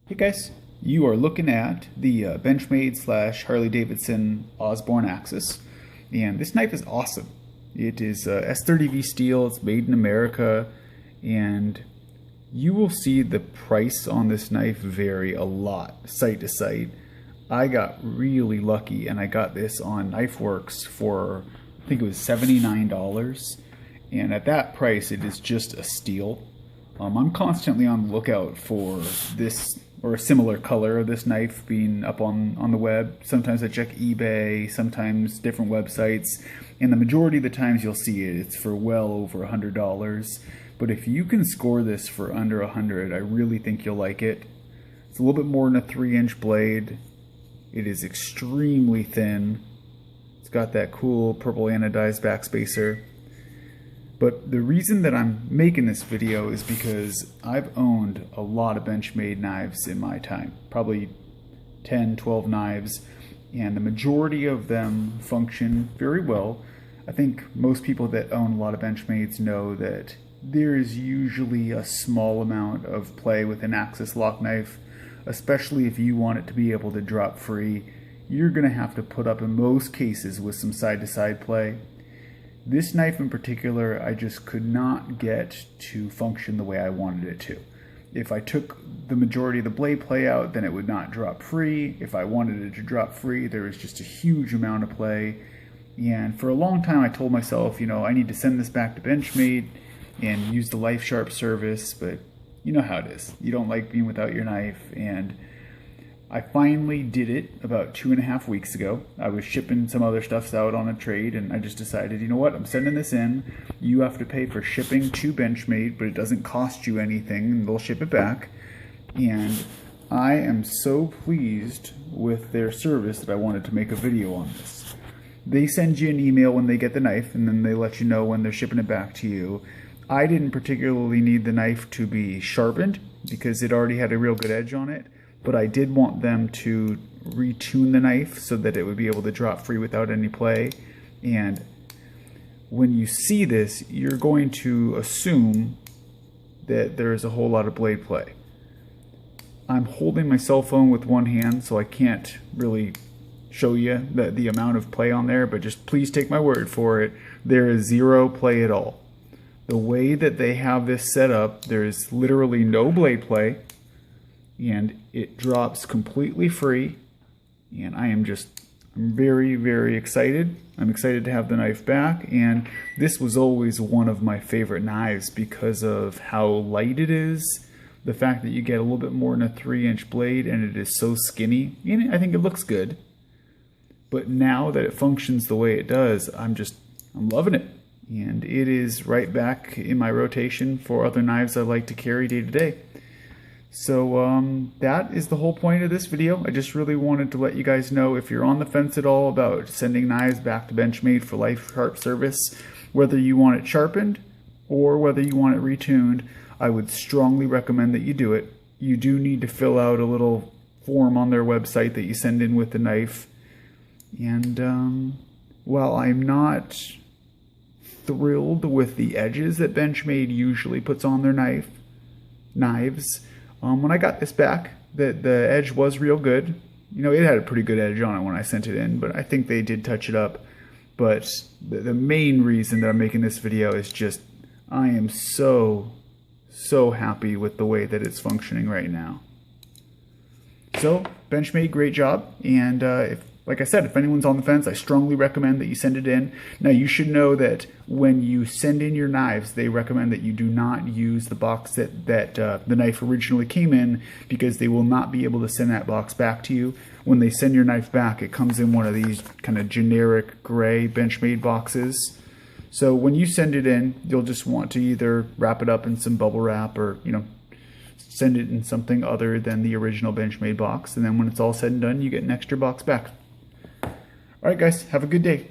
Hey guys, you are looking at the Benchmade / Harley-Davidson Osborne axis, and this knife is awesome. It is S30V steel, it's made in America, and you will see the price on this knife vary a lot, site to site. I got really lucky and I got this on KnifeWorks for, I think it was $79, and at that price it is just a steal. I'm constantly on the lookout for this or a similar color of this knife being up on the web. Sometimes I check eBay, sometimes different websites, and the majority of the times you'll see it's for well over $100. But if you can score this for under 100, I really think you'll like it. It's a little bit more than a 3-inch blade. It is extremely thin. It's got that cool purple anodized backspacer. But the reason that I'm making this video is because I've owned a lot of Benchmade knives in my time, probably 10, 12 knives, and the majority of them function very well. I think most people that own a lot of Benchmades know that there is usually a small amount of play with an axis lock knife, especially if you want it to be able to drop free. You're going to have to put up in most cases with some side-to-side play. This knife in particular, I just could not get to function the way I wanted it to. If I took the majority of the blade play out, then it would not drop free. If I wanted it to drop free, there was just a huge amount of play. And for a long time, I told myself, you know, I need to send this back to Benchmade and use the LifeSharp service, but you know how it is. You don't like being without your knife, and I finally did it about 2.5 weeks ago. I was shipping some other stuff out on a trade, and I just decided, you know what, I'm sending this in. You have to pay for shipping to Benchmade, but it doesn't cost you anything, and they'll ship it back. And I am so pleased with their service that I wanted to make a video on this. They send you an email when they get the knife, and then they let you know when they're shipping it back to you. I didn't particularly need the knife to be sharpened because it already had a real good edge on it. But I did want them to retune the knife so that it would be able to drop free without any play. And when you see this, you're going to assume that there is a whole lot of blade play. I'm holding my cell phone with one hand, so I can't really show you the amount of play on there, but just please take my word for it. There is zero play at all. The way that they have this set up, there is literally no blade play, and it drops completely free, and I'm very, very excited. I'm excited to have the knife back, and this was always one of my favorite knives because of how light it is, the fact that you get a little bit more than a 3-inch blade, and it is so skinny. And I think it looks good, but now that it functions the way it does, I'm loving it, and it is right back in my rotation for other knives I like to carry day to day. So that is the whole point of this video. I just really wanted to let you guys know, if you're on the fence at all about sending knives back to Benchmade for LifeSharp service, whether you want it sharpened or whether you want it retuned, I would strongly recommend that you do it. You do need to fill out a little form on their website that you send in with the knife. And while I'm not thrilled with the edges that Benchmade usually puts on their knives, when I got this back, the edge was real good. You know, it had a pretty good edge on it when I sent it in, but I think they did touch it up. But the main reason that I'm making this video is just I am so happy with the way that it's functioning right now. So, Benchmade, great job. And like I said, if anyone's on the fence, I strongly recommend that you send it in. Now, you should know that when you send in your knives, they recommend that you do not use the box that the knife originally came in, because they will not be able to send that box back to you. When they send your knife back, it comes in one of these kind of generic gray Benchmade boxes. So when you send it in, you'll just want to either wrap it up in some bubble wrap or, you know, send it in something other than the original Benchmade box. And then when it's all said and done, you get an extra box back. All right, guys, have a good day.